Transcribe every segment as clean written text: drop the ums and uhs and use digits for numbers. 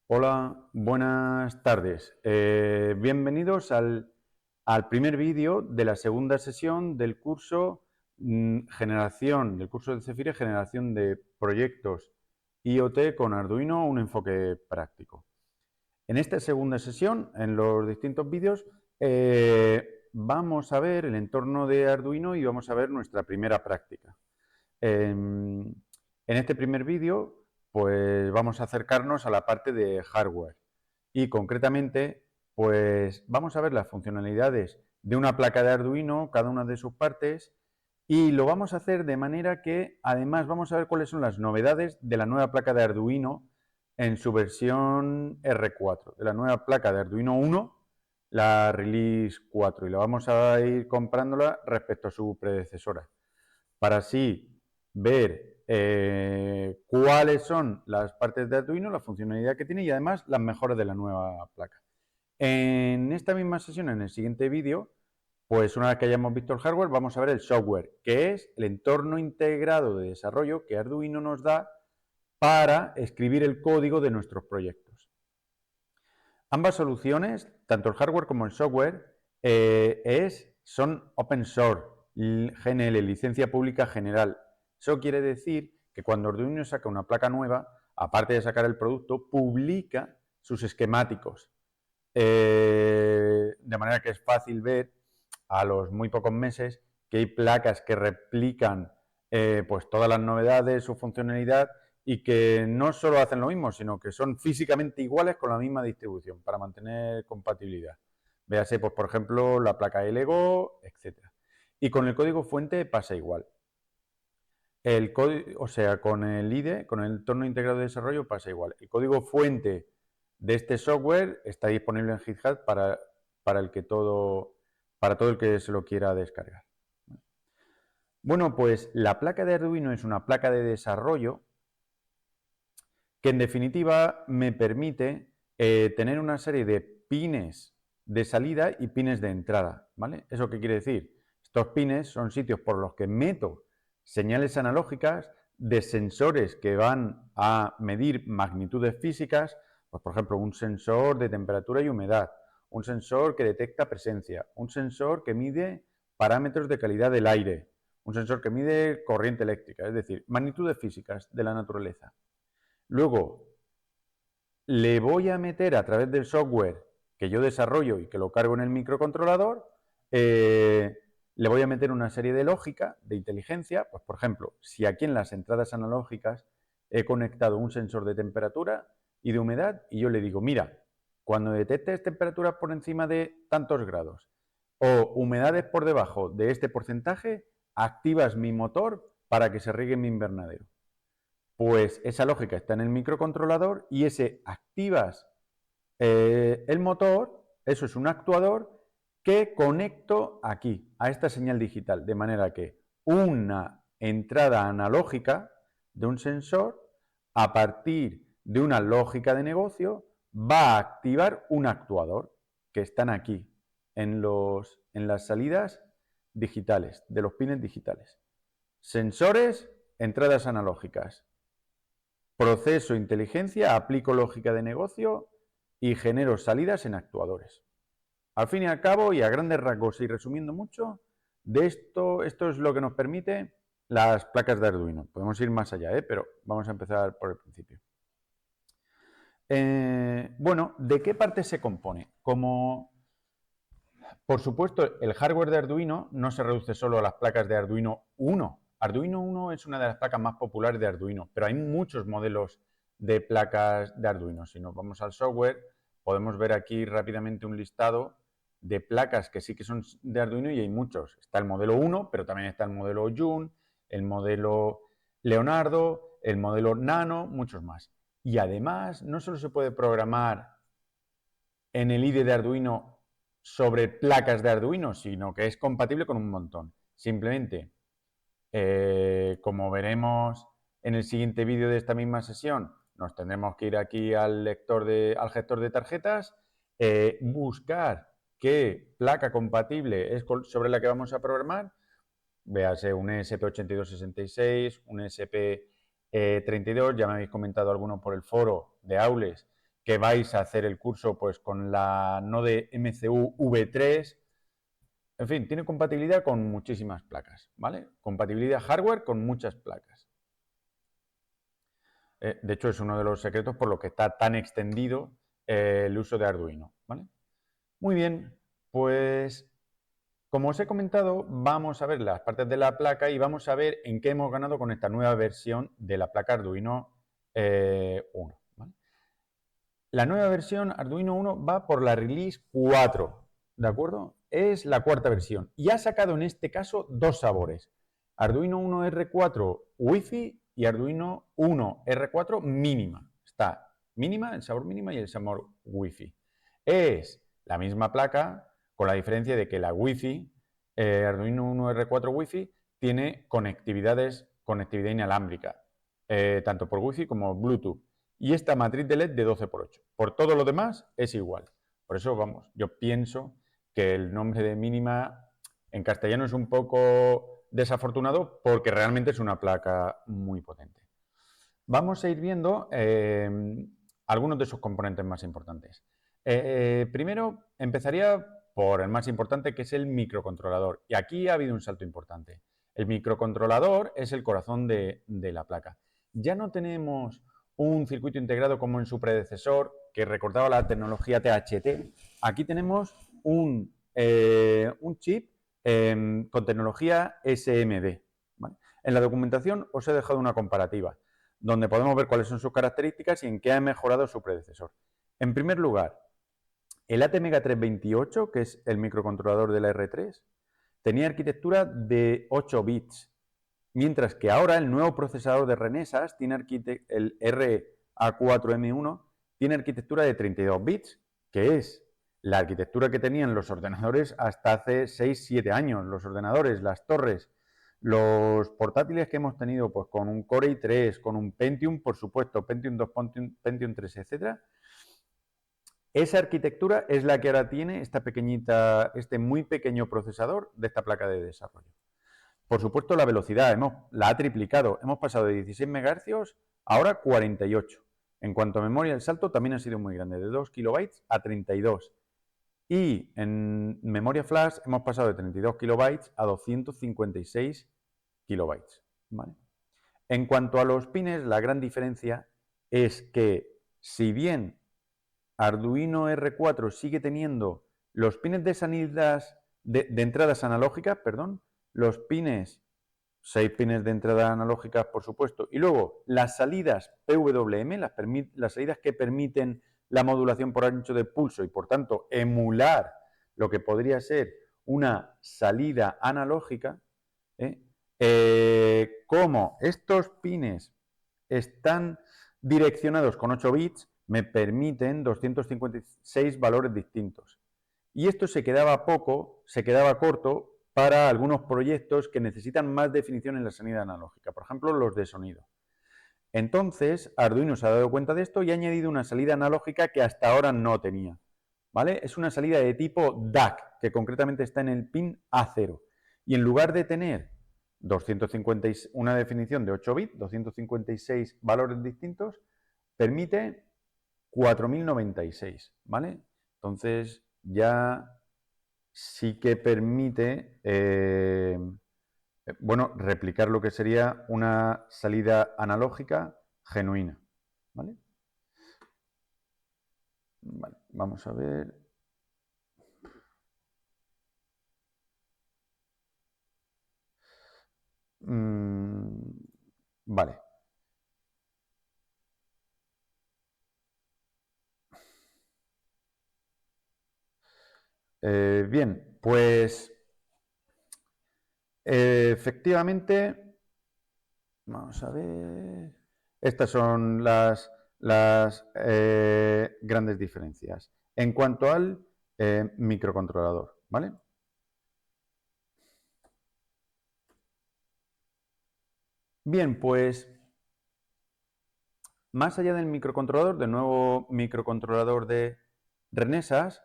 Hola, buenas tardes. Bienvenidos al primer vídeo de la segunda sesión del curso del curso de Zephyr, generación de proyectos IoT con Arduino, un enfoque práctico. En esta segunda sesión, en los distintos vídeos, vamos a ver el entorno de Arduino y vamos a ver nuestra primera práctica. En este primer vídeo, pues vamos a acercarnos a la parte de hardware y concretamente, pues vamos a ver las funcionalidades de una placa de Arduino, cada una de sus partes, y lo vamos a hacer de manera que además vamos a ver cuáles son las novedades de la nueva placa de Arduino en su versión R4, de la nueva placa de Arduino 1, la Release 4, y la vamos a ir comprándola respecto a su predecesora, para así ver cuáles son las partes de Arduino, la funcionalidad que tiene y además las mejoras de la nueva placa. En esta misma sesión, en el siguiente vídeo, pues una vez que hayamos visto el hardware, vamos a ver el software, que es el entorno integrado de desarrollo que Arduino nos da para escribir el código de nuestros proyectos. Ambas soluciones, tanto el hardware como el software, son open source, GNL, licencia pública general. Eso quiere decir que cuando Arduino saca una placa nueva, aparte de sacar el producto, publica sus esquemáticos. De manera que es fácil ver a los muy pocos meses que hay placas que replican pues todas las novedades, su funcionalidad, y que no solo hacen lo mismo, sino que son físicamente iguales con la misma distribución para mantener compatibilidad. Véase, pues, por ejemplo, la placa de Lego, etc. Y con el código fuente pasa igual. El código, o sea, con el IDE, con el entorno integrado de desarrollo, pasa igual. El código fuente de este software está disponible en GitHub para todo el que se lo quiera descargar. Bueno, pues la placa de Arduino es una placa de desarrollo que en definitiva me permite tener una serie de pines de salida y pines de entrada, ¿vale? ¿Eso qué quiere decir? Estos pines son sitios por los que meto señales analógicas de sensores que van a medir magnitudes físicas, pues por ejemplo un sensor de temperatura y humedad, un sensor que detecta presencia, un sensor que mide parámetros de calidad del aire, un sensor que mide corriente eléctrica, es decir, magnitudes físicas de la naturaleza. Luego, le voy a meter a través del software que yo desarrollo y que lo cargo en el microcontrolador, le voy a meter una serie de lógica, de inteligencia. Pues, por ejemplo, si aquí en las entradas analógicas he conectado un sensor de temperatura y de humedad y yo le digo, mira, cuando detectes temperaturas por encima de tantos grados o humedades por debajo de este porcentaje, activas mi motor para que se riegue mi invernadero. Pues esa lógica está en el microcontrolador y ese activas el motor, eso es un actuador que conecto aquí, a esta señal digital, de manera que una entrada analógica de un sensor, a partir de una lógica de negocio, va a activar un actuador, que están aquí, en las salidas digitales, de los pines digitales. Sensores, entradas analógicas. Proceso inteligencia, aplico lógica de negocio y genero salidas en actuadores. Al fin y al cabo, y a grandes rasgos y resumiendo mucho, de esto es lo que nos permite las placas de Arduino. Podemos ir más allá, pero vamos a empezar por el principio. Bueno, ¿de qué parte se compone? Por supuesto, el hardware de Arduino no se reduce solo a las placas de Arduino 1. Arduino 1 es una de las placas más populares de Arduino, pero hay muchos modelos de placas de Arduino. Si nos vamos al software, podemos ver aquí rápidamente un listado de placas que sí que son de Arduino y hay muchos. Está el modelo 1, pero también está el modelo June, el modelo Leonardo, el modelo Nano, muchos más. Y además, no solo se puede programar en el IDE de Arduino sobre placas de Arduino, sino que es compatible con un montón. Simplemente, como veremos en el siguiente vídeo de esta misma sesión, nos tendremos que ir aquí al gestor de tarjetas, buscar qué placa compatible es sobre la que vamos a programar. Véase un ESP8266, un ESP32, ya me habéis comentado alguno por el foro de Aules que vais a hacer el curso pues con la Node MCU V3. En fin, tiene compatibilidad con muchísimas placas, ¿vale? Compatibilidad hardware con muchas placas. De hecho, es uno de los secretos por lo que está tan extendido el uso de Arduino, ¿vale? Muy bien, pues como os he comentado, vamos a ver las partes de la placa y vamos a ver en qué hemos ganado con esta nueva versión de la placa Arduino 1. ¿Vale? La nueva versión Arduino 1 va por la release 4, ¿de acuerdo? Es la cuarta versión y ha sacado en este caso dos sabores. Arduino 1 R4 Wi-Fi y Arduino 1 R4 mínima. Está mínima, el sabor mínima y el sabor Wi-Fi. Es la misma placa, con la diferencia de que la Wi-Fi, Arduino 1 R4 Wi-Fi, tiene conectividad inalámbrica, tanto por Wi-Fi como Bluetooth. Y esta matriz de LED de 12x8. Por todo lo demás es igual. Por eso, vamos, yo pienso que el nombre de mínima en castellano es un poco desafortunado porque realmente es una placa muy potente. Vamos a ir viendo algunos de sus componentes más importantes. Primero, empezaría por el más importante, que es el microcontrolador. Y aquí ha habido un salto importante. El microcontrolador es el corazón de la placa. Ya no tenemos un circuito integrado como en su predecesor, que recordaba la tecnología THT. Aquí tenemos un chip con tecnología SMD. ¿Vale? En la documentación os he dejado una comparativa, donde podemos ver cuáles son sus características y en qué ha mejorado su predecesor. En primer lugar, el ATmega 328, que es el microcontrolador de la R3, tenía arquitectura de 8 bits, mientras que ahora el nuevo procesador de Renesas, el RA4M1, tiene arquitectura de 32 bits, que es la arquitectura que tenían los ordenadores hasta hace 6-7 años. Los ordenadores, las torres, los portátiles que hemos tenido pues, con un Core i3, con un Pentium, por supuesto, Pentium 2, Pentium 3, etc. Esa arquitectura es la que ahora tiene este muy pequeño procesador de esta placa de desarrollo. Por supuesto, la velocidad la ha triplicado. Hemos pasado de 16 MHz ahora a 48. En cuanto a memoria, el salto también ha sido muy grande, de 2 KB a 32. Y en memoria flash hemos pasado de 32 KB a 256 KB. ¿Vale? En cuanto a los pines, la gran diferencia es que si bien Arduino R4 sigue teniendo los pines de entradas analógicas, los pines, 6 pines de entrada analógicas, por supuesto, y luego las salidas PWM, las salidas que permiten la modulación por ancho de pulso y, por tanto, emular lo que podría ser una salida analógica, como estos pines están direccionados con 8 bits, me permiten 256 valores distintos. Y esto se quedaba corto para algunos proyectos que necesitan más definición en la salida analógica, por ejemplo, los de sonido. Entonces, Arduino se ha dado cuenta de esto y ha añadido una salida analógica que hasta ahora no tenía. ¿Vale? Es una salida de tipo DAC, que concretamente está en el pin A0. Y en lugar de tener una definición de 8 bits, 256 valores distintos, permite 4096, ¿vale? Entonces ya sí que permite, replicar lo que sería una salida analógica genuina, ¿vale? Vale, vamos a ver. Vale. Bien, pues efectivamente, vamos a ver. Estas son las grandes diferencias. En cuanto al microcontrolador, ¿vale? Bien, pues más allá del microcontrolador, del nuevo microcontrolador de Renesas,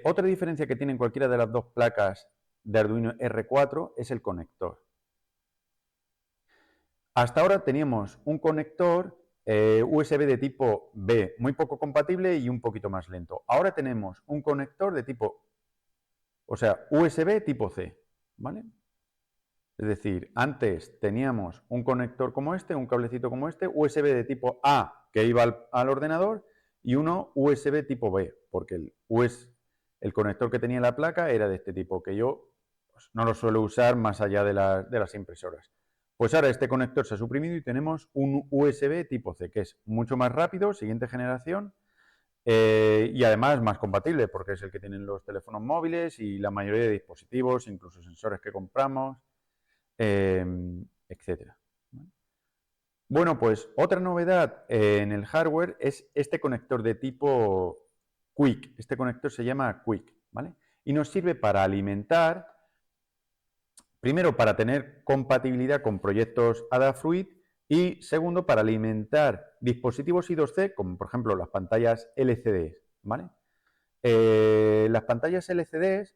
otra diferencia que tienen cualquiera de las dos placas de Arduino R4 es el conector. Hasta ahora teníamos un conector USB de tipo B, muy poco compatible y un poquito más lento. Ahora tenemos un conector de tipo, o sea, USB tipo C, ¿vale? Es decir, antes teníamos un conector como este, un cablecito como este, USB de tipo A que iba al ordenador y uno USB tipo B, porque el conector que tenía la placa era de este tipo, que yo pues, no lo suelo usar más allá de las impresoras. Pues ahora este conector se ha suprimido y tenemos un USB tipo C, que es mucho más rápido, siguiente generación, y además más compatible, porque es el que tienen los teléfonos móviles y la mayoría de dispositivos, incluso sensores que compramos, etcétera. Bueno, pues otra novedad en el hardware es este conector de tipo Quick. Este conector se llama Quick, ¿vale? Y nos sirve para alimentar, primero para tener compatibilidad con proyectos Adafruit y segundo para alimentar dispositivos I2C, como por ejemplo las pantallas LCD, ¿vale? Las pantallas LCD,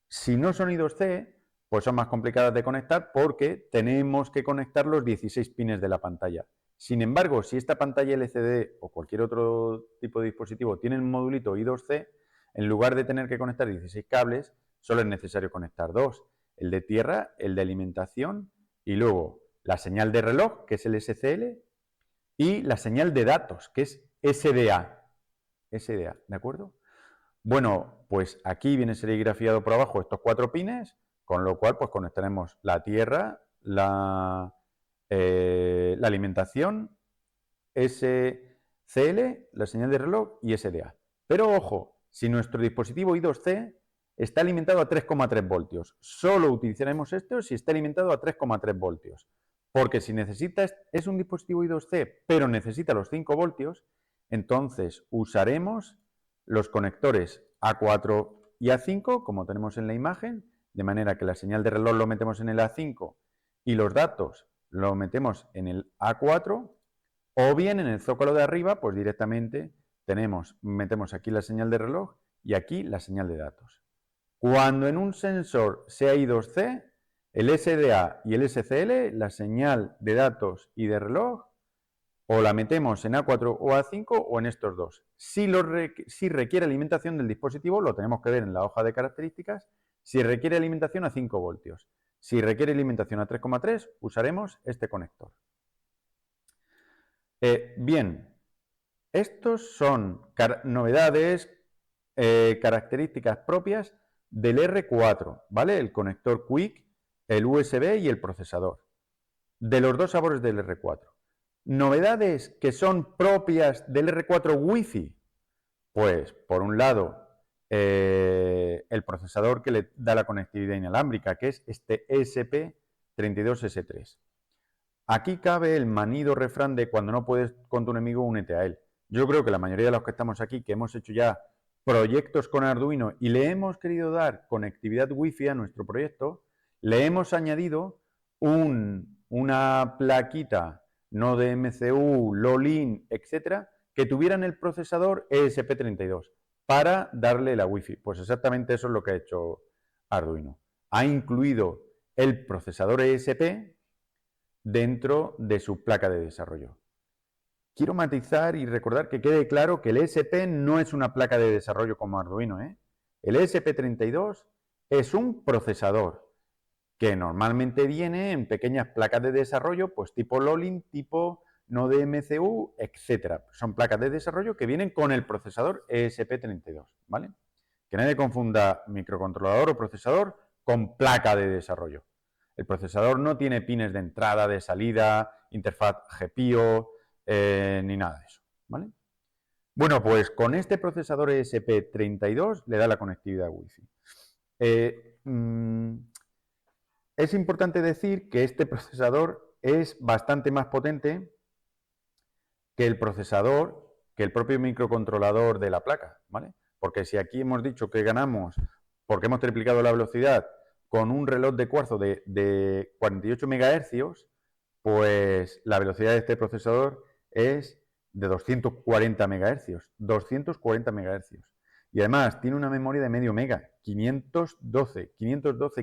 si no son I2C, pues son más complicadas de conectar porque tenemos que conectar los 16 pines de la pantalla. Sin embargo, si esta pantalla LCD o cualquier otro tipo de dispositivo tiene un modulito I2C, en lugar de tener que conectar 16 cables, solo es necesario conectar dos. El de tierra, el de alimentación y luego la señal de reloj, que es el SCL, y la señal de datos, que es SDA. SDA, ¿de acuerdo? Bueno, pues aquí viene serigrafiado por abajo estos 4 pines, con lo cual pues conectaremos la tierra, la alimentación, SCL, la señal de reloj y SDA. Pero ojo, si nuestro dispositivo I2C está alimentado a 3,3 voltios, solo utilizaremos esto si está alimentado a 3,3 voltios. Porque si necesitas, es un dispositivo I2C, pero necesita los 5 voltios, entonces usaremos los conectores A4 y A5, como tenemos en la imagen, de manera que la señal de reloj lo metemos en el A5 y los datos lo metemos en el A4, o bien en el zócalo de arriba, pues directamente metemos aquí la señal de reloj y aquí la señal de datos. Cuando en un sensor sea I2C, el SDA y el SCL, la señal de datos y de reloj, o la metemos en A4 o A5 o en estos dos. Si requiere alimentación del dispositivo, lo tenemos que ver en la hoja de características, si requiere alimentación a 5 voltios. Si requiere alimentación a 3,3, usaremos este conector. Bien, estos son novedades, características propias del R4, ¿vale? El conector Quick, el USB y el procesador. De los dos sabores del R4. Novedades que son propias del R4 Wi-Fi. Pues, por un lado, el procesador que le da la conectividad inalámbrica, que es este ESP32S3. Aquí cabe el manido refrán de cuando no puedes con tu enemigo, únete a él. Yo creo que la mayoría de los que estamos aquí, que hemos hecho ya proyectos con Arduino y le hemos querido dar conectividad Wi-Fi a nuestro proyecto, le hemos añadido una plaquita no de MCU, LOLIN, etcétera, que tuvieran el procesador ESP32 para darle la Wi-Fi. Pues exactamente eso es lo que ha hecho Arduino. Ha incluido el procesador ESP dentro de su placa de desarrollo. Quiero matizar y recordar que quede claro que el ESP no es una placa de desarrollo como Arduino, ¿eh? El ESP32 es un procesador que normalmente viene en pequeñas placas de desarrollo, pues tipo LOLIN, tipo Node MCU, etc. Son placas de desarrollo que vienen con el procesador ESP32, ¿vale? Que nadie confunda microcontrolador o procesador con placa de desarrollo. El procesador no tiene pines de entrada, de salida, interfaz GPIO, ni nada de eso, ¿vale? Bueno, pues con este procesador ESP32 le da la conectividad Wi-Fi. Es importante decir que este procesador es bastante más potente que el procesador, que el propio microcontrolador de la placa, ¿vale? Porque si aquí hemos dicho que ganamos, porque hemos triplicado la velocidad con un reloj de cuarzo de 48 MHz, pues la velocidad de este procesador es de 240 MHz. 240 MHz. Y además tiene una memoria de medio mega, 512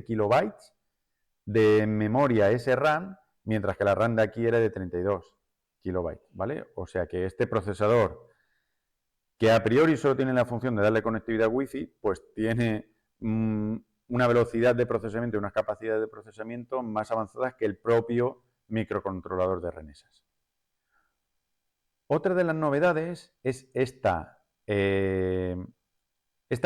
kilobytes de memoria SRAM, mientras que la RAM de aquí era de 32. kilobytes, ¿vale? O sea que este procesador, que a priori solo tiene la función de darle conectividad Wi-Fi, pues tiene una velocidad de procesamiento y unas capacidades de procesamiento más avanzadas que el propio microcontrolador de Renesas. Otra de las novedades es esta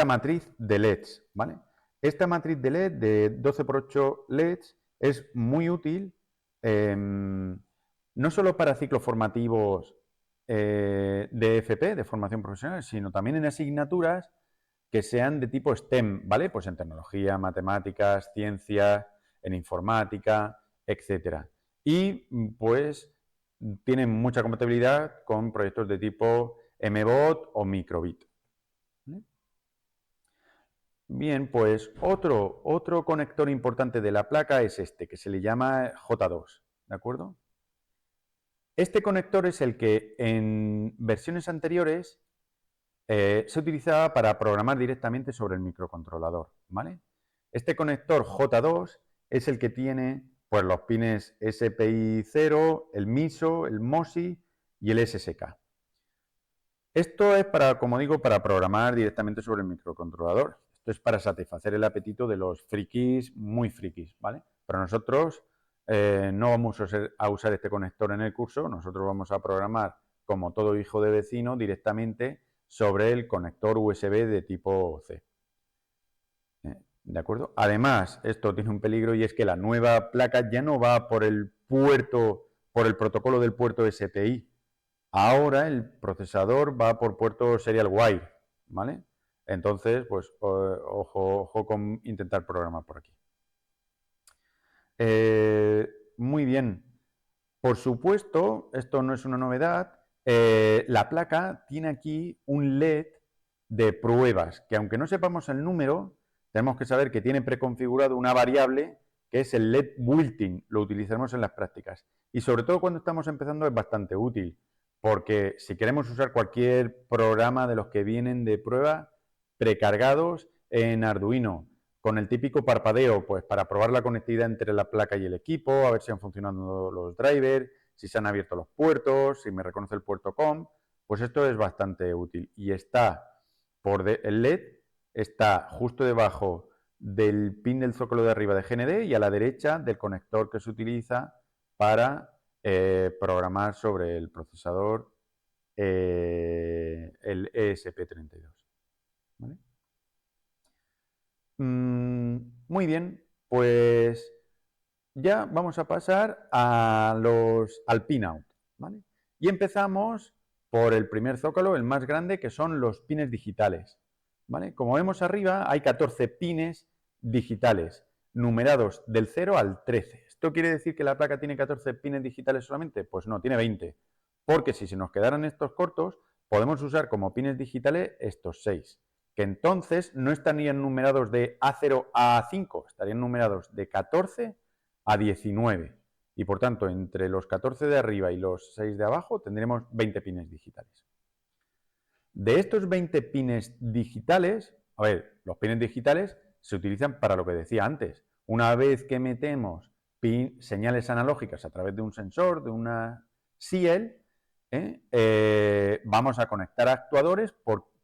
matriz de LEDs, ¿vale? Esta matriz de LED de 12x8 LEDs es muy útil no solo para ciclos formativos de FP, de formación profesional, sino también en asignaturas que sean de tipo STEM, ¿vale? Pues en tecnología, matemáticas, ciencias, en informática, etcétera. Y pues tienen mucha compatibilidad con proyectos de tipo MBOT o Microbit. ¿Vale? Bien, pues otro conector importante de la placa es este, que se le llama J2, ¿de acuerdo? Este conector es el que en versiones anteriores se utilizaba para programar directamente sobre el microcontrolador, ¿vale? Este conector J2 es el que tiene pues, los pines SPI 0, el MISO, el MOSI y el SSK. Esto es para, como digo, para programar directamente sobre el microcontrolador. Esto es para satisfacer el apetito de los frikis, muy frikis, ¿vale? Pero nosotros no vamos a usar este conector en el curso, nosotros vamos a programar, como todo hijo de vecino, directamente sobre el conector USB de tipo C. ¿De acuerdo? Además, esto tiene un peligro y es que la nueva placa ya no va por el puerto, por el protocolo del puerto SPI. Ahora el procesador va por puerto serial wire, ¿vale? Entonces, pues ojo con intentar programar por aquí. Muy bien. Por supuesto, esto no es una novedad, la placa tiene aquí un LED de pruebas, que aunque no sepamos el número, tenemos que saber que tiene preconfigurado una variable que es el LED built-in, lo utilizaremos en las prácticas. Y sobre todo cuando estamos empezando es bastante útil, porque si queremos usar cualquier programa de los que vienen de prueba precargados en Arduino, con el típico parpadeo, pues para probar la conectividad entre la placa y el equipo, a ver si han funcionado los drivers, si se han abierto los puertos, si me reconoce el puerto COM, pues esto es bastante útil. Y está el LED está justo debajo del pin del zócalo de arriba de GND y a la derecha del conector que se utiliza para programar sobre el procesador el ESP32. ¿Vale? Muy bien, pues ya vamos a pasar al pinout, ¿vale? Y empezamos por el primer zócalo, el más grande, que son los pines digitales, ¿vale? Como vemos arriba, hay 14 pines digitales, numerados del 0 al 13. ¿Esto quiere decir que la placa tiene 14 pines digitales solamente? Pues no, tiene 20, porque si se nos quedaran estos cortos, podemos usar como pines digitales estos 6, que entonces no estarían numerados de A0 a A5, estarían numerados de 14 a 19. Y por tanto, entre los 14 de arriba y los 6 de abajo tendremos 20 pines digitales. De estos 20 pines digitales, a ver, los pines digitales se utilizan para lo que decía antes. Una vez que metemos señales analógicas a través de un sensor, de una SIEL, vamos a conectar actuadores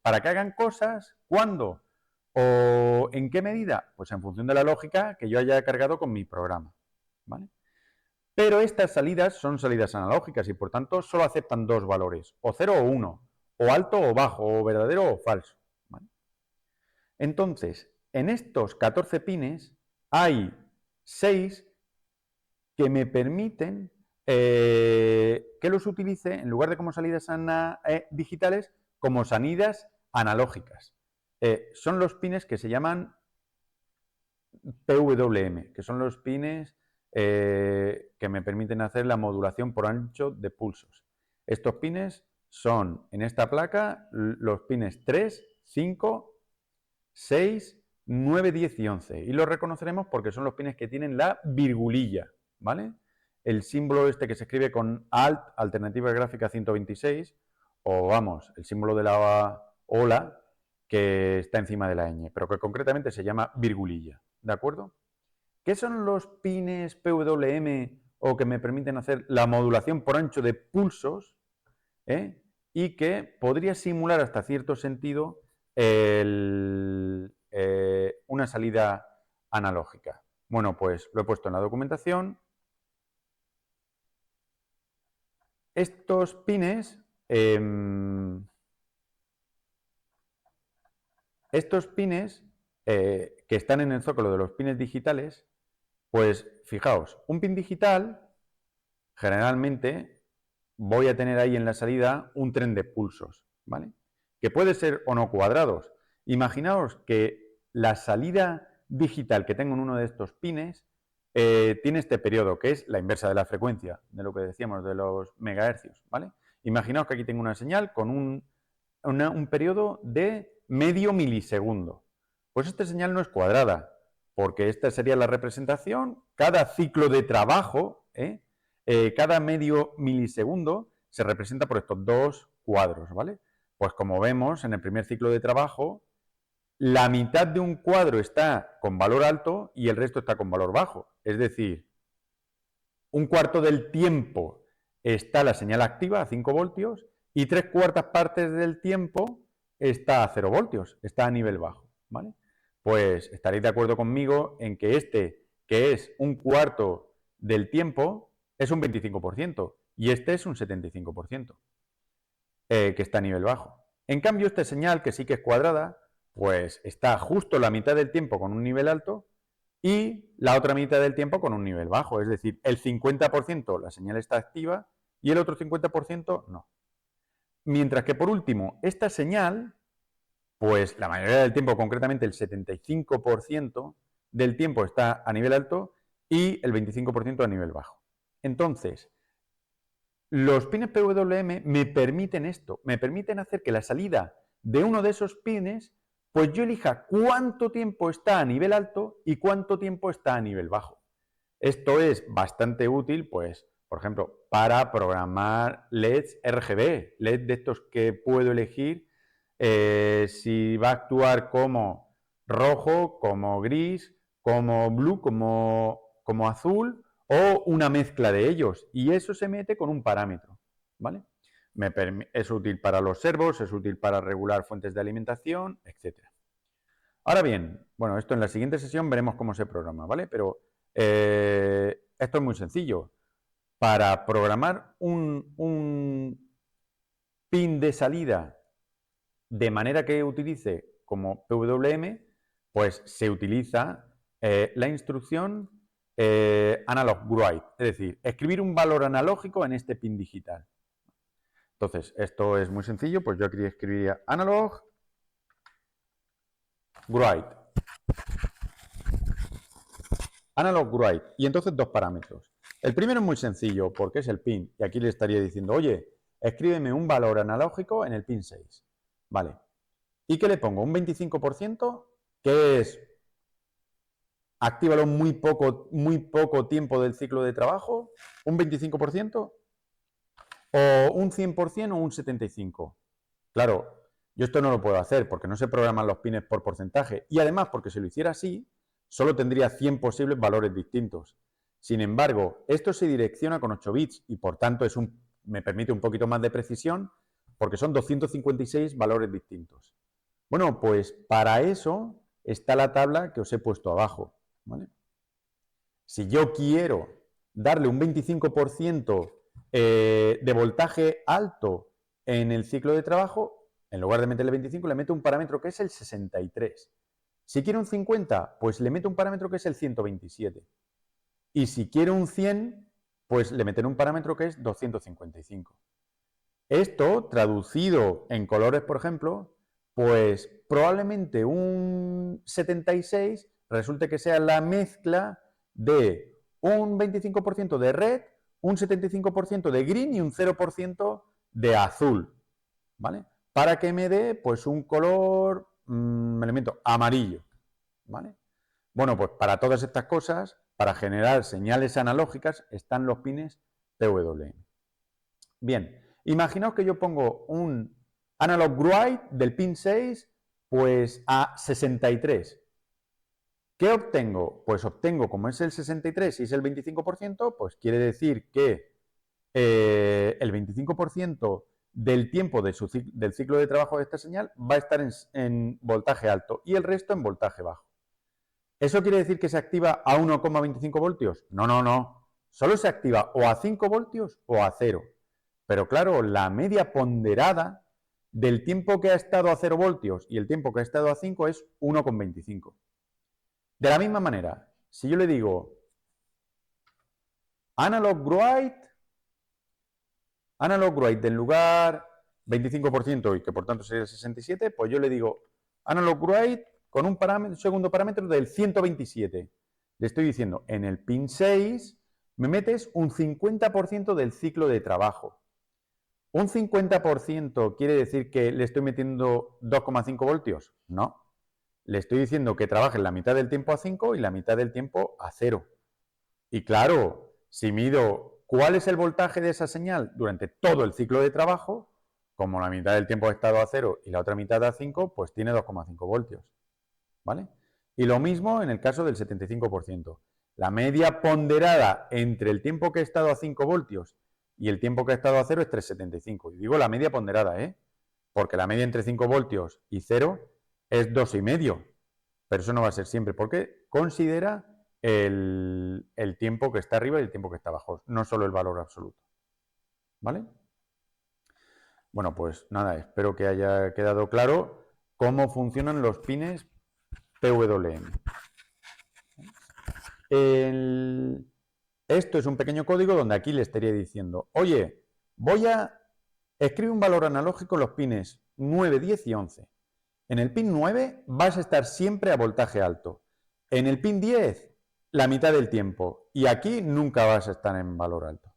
para que hagan cosas. ¿Cuándo? ¿O en qué medida? Pues en función de la lógica que yo haya cargado con mi programa, ¿vale? Pero estas salidas son salidas analógicas y por tanto solo aceptan dos valores, o 0 o 1, o alto o bajo, o verdadero o falso, ¿vale? Entonces, en estos 14 pines hay 6 que me permiten que los utilice, en lugar de como salidas digitales, como salidas analógicas. Son los pines que se llaman PWM, que son los pines que me permiten hacer la modulación por ancho de pulsos. Estos pines son, en esta placa, los pines 3, 5, 6, 9, 10 y 11. Y los reconoceremos porque son los pines que tienen la virgulilla, ¿vale? El símbolo este que se escribe con Alt, alternativa gráfica 126, o vamos, el símbolo de la ola que está encima de la ñ, pero que concretamente se llama virgulilla, ¿de acuerdo? ¿Qué son los pines PWM o que me permiten hacer la modulación por ancho de pulsos, y que podría simular hasta cierto sentido una salida analógica. Bueno, pues lo he puesto en la documentación. Estos pines, que están en el zócalo de los pines digitales, pues fijaos, un pin digital generalmente voy a tener ahí en la salida un tren de pulsos, ¿vale? Que puede ser o no cuadrados. Imaginaos que la salida digital que tengo en uno de estos pines tiene este periodo, que es la inversa de la frecuencia, de lo que decíamos, de los megahercios, ¿vale? Imaginaos que aquí tengo una señal con un periodo de medio milisegundo. Pues esta señal no es cuadrada, porque esta sería la representación, cada ciclo de trabajo, cada medio milisegundo se representa por estos dos cuadros, ¿vale? Pues como vemos en el primer ciclo de trabajo, la mitad de un cuadro está con valor alto y el resto está con valor bajo. Es decir, un cuarto del tiempo está la señal activa a 5 voltios y 3/4 partes del tiempo está a 0 voltios, está a nivel bajo, ¿vale? Pues estaréis de acuerdo conmigo en que este, que es un cuarto del tiempo, es un 25% y este es un 75%, que está a nivel bajo. En cambio, esta señal, que sí que es cuadrada, pues está justo la mitad del tiempo con un nivel alto y la otra mitad del tiempo con un nivel bajo. Es decir, el 50% la señal está activa y el otro 50% no. Mientras que, por último, esta señal, pues la mayoría del tiempo, concretamente el 75% del tiempo está a nivel alto y el 25% a nivel bajo. Entonces, los pines PWM me permiten esto, me permiten hacer que la salida de uno de esos pines, pues yo elija cuánto tiempo está a nivel alto y cuánto tiempo está a nivel bajo. Esto es bastante útil, pues, por ejemplo, para programar LEDs RGB, LED de estos que puedo elegir si va a actuar como rojo, como gris, como blue, como azul o una mezcla de ellos. Y eso se mete con un parámetro, ¿vale? Es útil para los servos, es útil para regular fuentes de alimentación, etc. Ahora bien, bueno, esto en la siguiente sesión veremos cómo se programa, ¿vale? Pero esto es muy sencillo. Para programar un pin de salida de manera que utilice como PWM, pues se utiliza la instrucción analog write, es decir, escribir un valor analógico en este pin digital. Entonces, esto es muy sencillo, pues yo aquí escribiría analog write. Analog write. Y entonces dos parámetros. El primero es muy sencillo porque es el pin. Y aquí le estaría diciendo, oye, escríbeme un valor analógico en el pin 6. Vale. ¿Y qué le pongo? Un 25%, que es actívalo muy poco tiempo del ciclo de trabajo, un 25%, o un 100% o un 75%. Claro, yo esto no lo puedo hacer porque no se programan los pines por porcentaje y además porque si lo hiciera así, solo tendría 100 posibles valores distintos. Sin embargo, esto se direcciona con 8 bits y por tanto me permite un poquito más de precisión porque son 256 valores distintos. Bueno, pues para eso está la tabla que os he puesto abajo, ¿vale? Si yo quiero darle un 25% de voltaje alto en el ciclo de trabajo, en lugar de meterle 25, le meto un parámetro que es el 63. Si quiero un 50, pues le meto un parámetro que es el 127. Y si quiero un 100, pues le meteré un parámetro que es 255. Esto, traducido en colores, por ejemplo, pues probablemente un 76 resulte que sea la mezcla de un 25% de red, un 75% de green y un 0% de azul, ¿vale? Para que me dé pues un color, elemento amarillo, ¿vale? Bueno, pues para todas estas cosas, para generar señales analógicas, están los pines PWM. Bien, imaginaos que yo pongo un analog write del pin 6 pues a 63. ¿Qué obtengo? Pues obtengo, como es el 63 y es el 25%, pues quiere decir que el 25% del tiempo del ciclo de trabajo de esta señal va a estar en voltaje alto y el resto en voltaje bajo. ¿Eso quiere decir que se activa a 1,25 voltios? No, no, no. Solo se activa o a 5 voltios o a 0. Pero claro, la media ponderada del tiempo que ha estado a 0 voltios y el tiempo que ha estado a 5 es 1,25. De la misma manera, si yo le digo analog write en lugar 25% y que por tanto sería 67, pues yo le digo analog write con un segundo parámetro del 127. Le estoy diciendo, en el pin 6 me metes un 50% del ciclo de trabajo. ¿Un 50% quiere decir que le estoy metiendo 2,5 voltios? No. Le estoy diciendo que trabaje la mitad del tiempo a 5 y la mitad del tiempo a 0. Y claro, si mido cuál es el voltaje de esa señal durante todo el ciclo de trabajo, como la mitad del tiempo ha estado a 0 y la otra mitad a 5, pues tiene 2,5 voltios. ¿Vale? Y lo mismo en el caso del 75%. La media ponderada entre el tiempo que ha estado a 5 voltios y el tiempo que ha estado a 0 es 3,75. Y digo la media ponderada, porque la media entre 5 voltios y 0 es 2,5. Pero eso no va a ser siempre, porque considera el tiempo que está arriba y el tiempo que está abajo, no solo el valor absoluto. ¿Vale? Bueno, pues nada, espero que haya quedado claro cómo funcionan los pines PWM. Esto es un pequeño código donde aquí le estaría diciendo, oye, voy a escribir un valor analógico en los pines 9, 10 y 11. En el pin 9 vas a estar siempre a voltaje alto. En el pin 10, la mitad del tiempo. Y aquí nunca vas a estar en valor alto.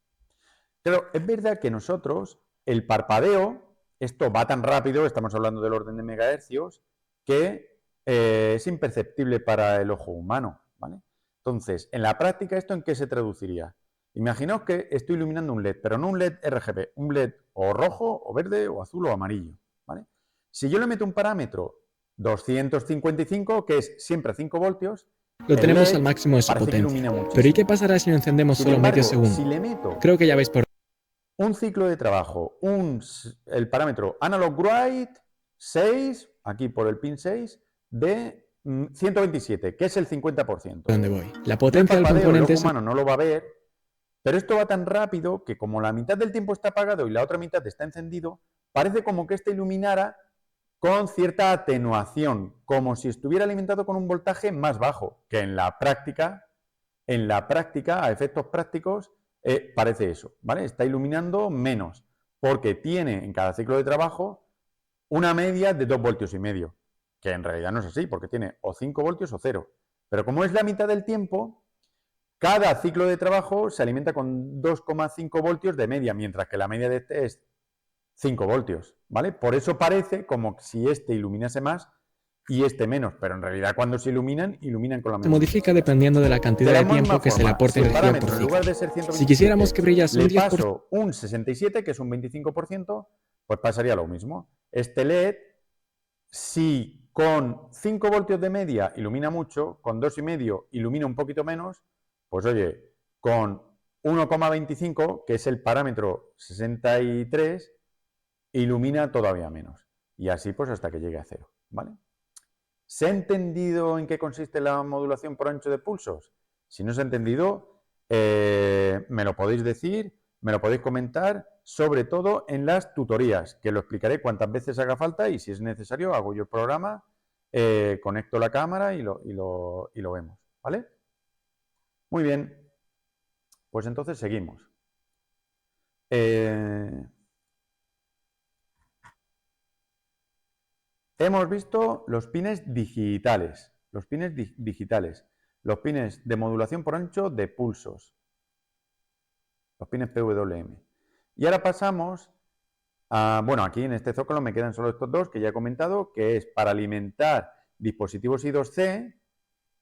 Pero es verdad que nosotros, el parpadeo, esto va tan rápido, estamos hablando del orden de megahercios, que es imperceptible para el ojo humano, ¿vale? Entonces, en la práctica, ¿esto en qué se traduciría? Imaginaos que estoy iluminando un LED, pero no un LED RGB, un LED o rojo, o verde, o azul, o amarillo, ¿vale? Si yo le meto un parámetro 255, que es siempre a 5 voltios, Lo tenemos LED al máximo de su parece que potencia. ilumina muchísimo. Pero ¿y qué pasará si lo encendemos Sin solo embargo, medio segundo? si le meto Creo que ya veis por un ciclo de trabajo, el parámetro analog write 6, aquí por el pin 6, de 127, que es el 50%. dónde voy. La El potencia del parpadeo, el componente ojo es... humano no lo va a ver, pero esto va tan rápido que como la mitad del tiempo está apagado y la otra mitad está encendido, parece como que este iluminara con cierta atenuación, como si estuviera alimentado con un voltaje más bajo, que en la práctica, a efectos prácticos, parece eso, ¿vale? Está iluminando menos, porque tiene en cada ciclo de trabajo una media de 2 voltios y medio, que en realidad no es así, porque tiene o 5 voltios o 0. Pero como es la mitad del tiempo, cada ciclo de trabajo se alimenta con 2,5 voltios de media, mientras que la media de este es 5 voltios, ¿vale? Por eso parece como si este iluminase más y este menos, pero en realidad cuando se iluminan con la Se misma modifica intensidad. dependiendo de la cantidad de tiempo que se le aporte Si el energía por parámetro en ciclo. lugar de ser 127 Si quisiéramos que brillase un le 10%, paso un 67, que es un 25%, pues pasaría lo mismo. Este LED, si con 5 voltios de media ilumina mucho, con 2,5 ilumina un poquito menos, pues oye, con 1,25, que es el parámetro 63, ilumina todavía menos. Y así pues hasta que llegue a 0, ¿vale? ¿Se ha entendido en qué consiste la modulación por ancho de pulsos? Si no se ha entendido, me lo podéis decir, me lo podéis comentar, sobre todo en las tutorías, que lo explicaré cuantas veces haga falta y si es necesario hago yo el programa, conecto la cámara y lo vemos, ¿vale? Muy bien, pues entonces seguimos. Hemos visto los pines digitales, los pines de modulación por ancho de pulsos, los pines PWM. Y ahora pasamos a, bueno, aquí en este zócalo me quedan solo estos dos que ya he comentado, que es para alimentar dispositivos I2C,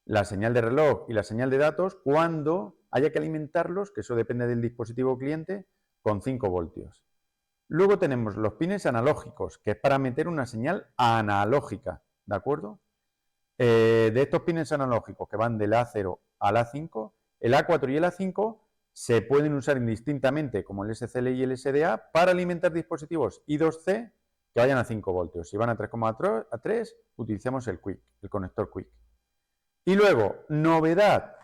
la señal de reloj y la señal de datos, cuando haya que alimentarlos, que eso depende del dispositivo cliente, con 5 voltios. Luego tenemos los pines analógicos, que es para meter una señal analógica, ¿de acuerdo? de estos pines analógicos que van del A0 al A5, el A4 y el A5 se pueden usar indistintamente como el SCL y el SDA para alimentar dispositivos I2C que vayan a 5 voltios. Si van a 3,3, utilizamos el Quick, el conector Quick. Y luego, novedad,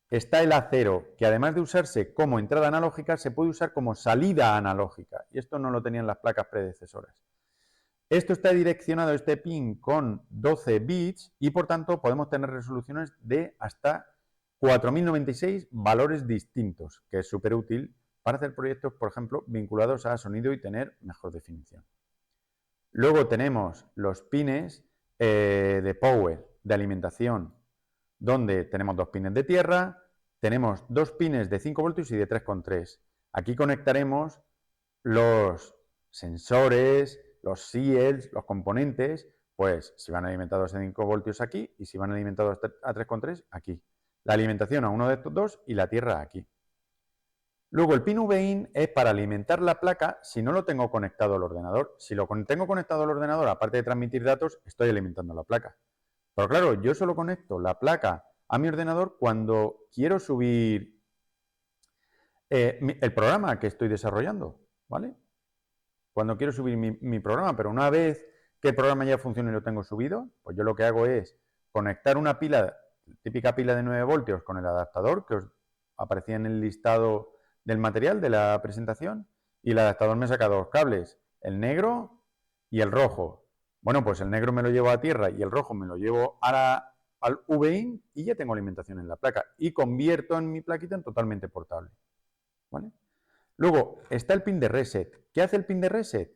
está el A0, que además de usarse como entrada analógica, se puede usar como salida analógica. Y esto no lo tenían las placas predecesoras. Esto está direccionado, este pin, con 12 bits y por tanto podemos tener resoluciones de hasta 4096 valores distintos, que es súper útil para hacer proyectos, por ejemplo, vinculados a sonido y tener mejor definición. Luego tenemos los pines de power, de alimentación, donde tenemos 2 pines de tierra, tenemos 2 pines de 5 voltios y de 3,3. Aquí conectaremos los sensores, los CIELs, los componentes, pues si van alimentados a 5 voltios aquí y si van alimentados a 3,3 aquí. La alimentación a uno de estos dos y la tierra aquí. Luego el pin VIN es para alimentar la placa si no lo tengo conectado al ordenador. Si lo tengo conectado al ordenador, aparte de transmitir datos, estoy alimentando la placa. Pero claro, yo solo conecto la placa a mi ordenador cuando quiero subir el programa que estoy desarrollando, ¿vale? Cuando quiero subir mi programa, pero una vez que el programa ya funciona y lo tengo subido, pues yo lo que hago es conectar una pila, típica pila de 9 voltios con el adaptador que os aparecía en el listado del material de la presentación, y el adaptador me saca 2 cables, el negro y el rojo. Bueno, pues el negro me lo llevo a tierra y el rojo me lo llevo al VIN y ya tengo alimentación en la placa y convierto en mi plaquita en totalmente portable, ¿vale? Luego está el pin de reset. ¿Qué hace el pin de reset?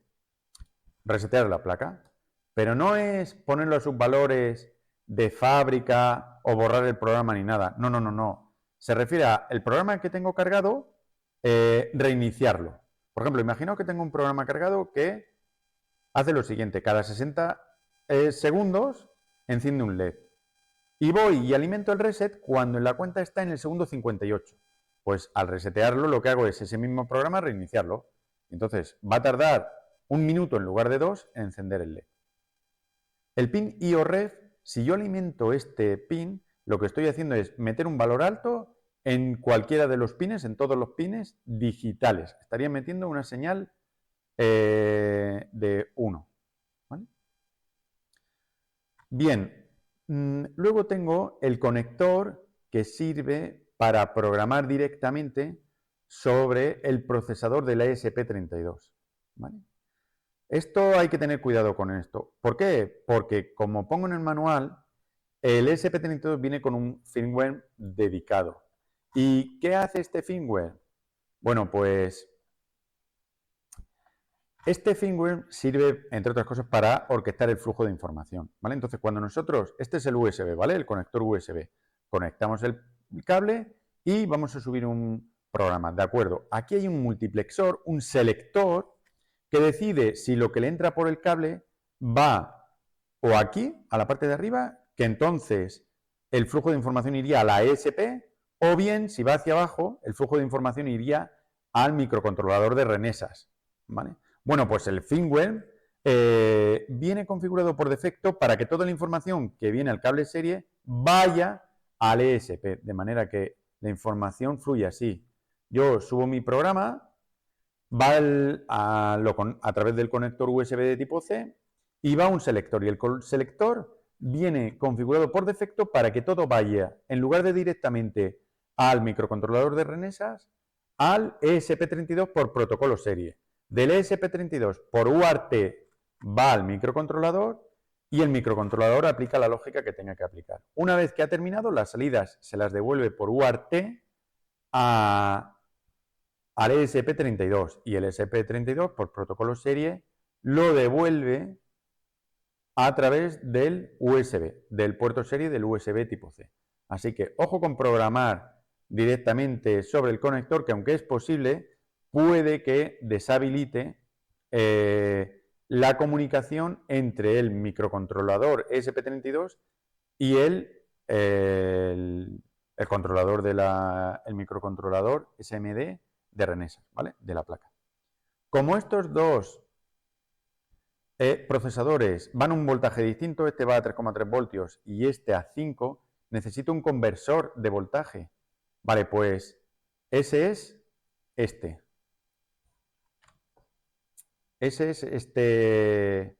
Resetear la placa, pero no es ponerlo a sus valores de fábrica o borrar el programa ni nada. No, no, no, no. Se refiere a el programa que tengo cargado, reiniciarlo. Por ejemplo, imagino que tengo un programa cargado que hace lo siguiente: cada 60 segundos enciende un LED. Y voy y alimento el reset cuando en la cuenta está en el segundo 58. Pues al resetearlo lo que hago es ese mismo programa reiniciarlo. Entonces va a tardar 1 minuto en lugar de 2 en encender el LED. El pin IOREF, si yo alimento este pin, lo que estoy haciendo es meter un valor alto en cualquiera de los pines, en todos los pines digitales. Estaría metiendo una señal de 1. ¿Vale? Bien, luego tengo el conector que sirve para programar directamente sobre el procesador de la ESP32. ¿Vale? Esto hay que tener cuidado con esto. ¿Por qué? Porque, como pongo en el manual, el ESP32 viene con un firmware dedicado. ¿Y qué hace este firmware? Bueno, pues este firmware sirve, entre otras cosas, para orquestar el flujo de información, ¿vale? Entonces, cuando nosotros, este es el USB, ¿vale? El conector USB. Conectamos el cable y vamos a subir un programa, ¿de acuerdo? Aquí hay un multiplexor, un selector, que decide si lo que le entra por el cable va o aquí, a la parte de arriba, que entonces el flujo de información iría a la ESP, o bien, si va hacia abajo, el flujo de información iría al microcontrolador de Renesas, ¿vale? Bueno, pues el firmware viene configurado por defecto para que toda la información que viene al cable serie vaya al ESP, de manera que la información fluye así. Yo subo mi programa, va a través del conector USB de tipo C y va a un selector, y el selector viene configurado por defecto para que todo vaya, en lugar de directamente al microcontrolador de Renesas, al ESP32 por protocolo serie. Del ESP32 por UART va al microcontrolador y el microcontrolador aplica la lógica que tenga que aplicar. Una vez que ha terminado, las salidas se las devuelve por UART al ESP32, y el ESP32 por protocolo serie lo devuelve a través del USB, del puerto serie del USB tipo C. Así que ojo con programar directamente sobre el conector, que aunque es posible, puede que deshabilite la comunicación entre el microcontrolador ESP32 y el controlador el microcontrolador SMD de Renesas, ¿vale? De la placa. Como estos dos procesadores van a un voltaje distinto, este va a 3,3 voltios y este a 5, necesito un conversor de voltaje. Vale, pues ese es este. Ese es este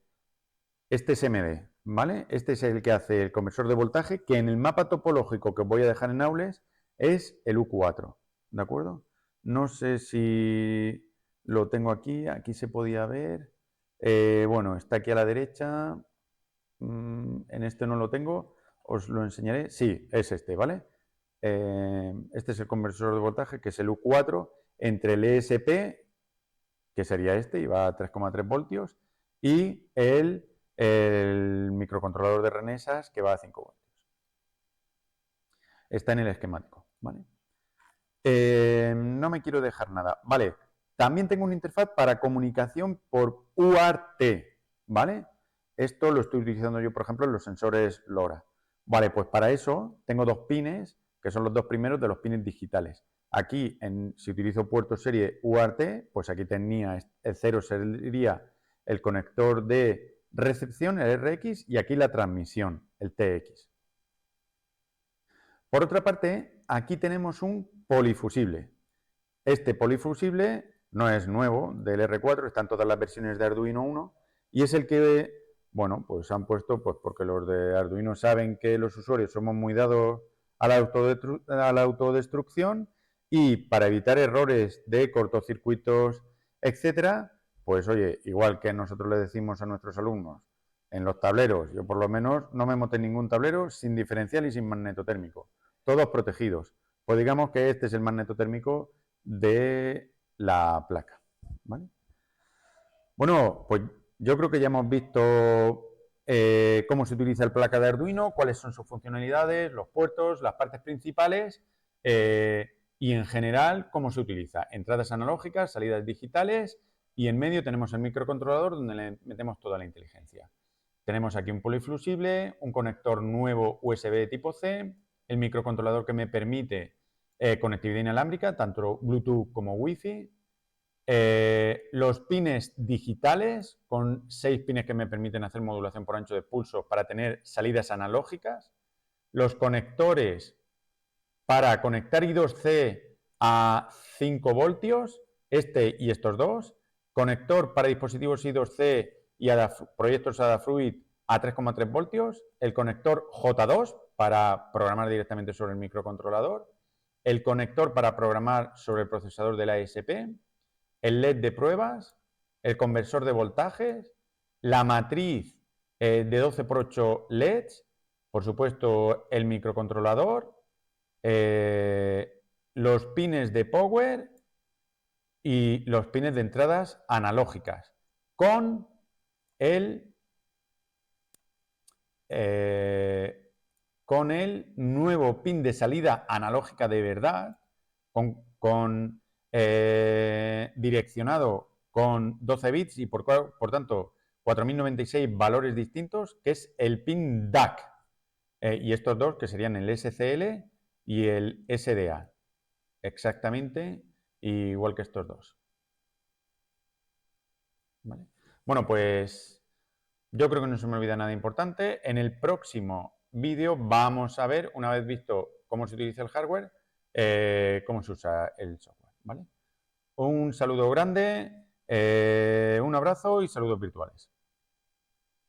SMD, ¿vale? Este es el que hace el conversor de voltaje, que en el mapa topológico que os voy a dejar en Aules es el U4, ¿de acuerdo? No sé si lo tengo aquí, aquí se podía ver. Bueno, está aquí a la derecha. En este no lo tengo, os lo enseñaré. Sí, es este, ¿vale? Este es el conversor de voltaje, que es el U4, entre el ESP, que sería este, y va a 3,3 voltios, y el microcontrolador de Renesas, que va a 5 voltios. Está en el esquemático, ¿vale? No me quiero dejar nada. Vale, también tengo una interfaz para comunicación por UART, ¿vale? Esto lo estoy utilizando yo, por ejemplo, en los sensores LoRa. Vale, pues para eso tengo dos pines, que son los dos primeros de los pines digitales. Aquí, si utilizo puerto serie UART, pues aquí tenía el 0 sería el conector de recepción, el RX, y aquí la transmisión, el TX. Por otra parte, aquí tenemos un polifusible. Este polifusible no es nuevo, del R4, está en todas las versiones de Arduino 1 y es el que, bueno, pues han puesto, pues porque los de Arduino saben que los usuarios somos muy dados a la autodestrucción y para evitar errores de cortocircuitos, etcétera, pues oye, igual que nosotros le decimos a nuestros alumnos en los tableros, yo por lo menos no me monté en ningún tablero sin diferencial y sin magnetotérmico, todos protegidos. Pues digamos que este es el magnetotérmico de la placa, ¿vale? Bueno, pues yo creo que ya hemos visto cómo se utiliza el placa de Arduino, cuáles son sus funcionalidades, los puertos, las partes principales y en general cómo se utiliza. Entradas analógicas, salidas digitales y en medio tenemos el microcontrolador donde le metemos toda la inteligencia. Tenemos aquí un poliflusible, un conector nuevo USB tipo C, el microcontrolador que me permite conectividad inalámbrica, tanto Bluetooth como Wi-Fi, los pines digitales, con 6 pines que me permiten hacer modulación por ancho de pulso para tener salidas analógicas, los conectores para conectar I2C a 5 voltios, este y estos dos, conector para dispositivos I2C y proyectos Adafruit a 3,3 voltios, el conector J2 para programar directamente sobre el microcontrolador, el conector para programar sobre el procesador de la ASP, el LED de pruebas, el conversor de voltajes, la matriz de 12x8 LEDs, por supuesto el microcontrolador, los pines de power y los pines de entradas analógicas con el nuevo pin de salida analógica de verdad, direccionado con 12 bits y por tanto 4096 valores distintos, que es el pin DAC. Y estos dos que serían el SCL y el SDA. Exactamente igual que estos dos. ¿Vale? Bueno, pues yo creo que no se me olvida nada importante. En el próximo vídeo vamos a ver, una vez visto cómo se utiliza el hardware, cómo se usa el software, ¿vale? Un saludo grande, un abrazo y saludos virtuales.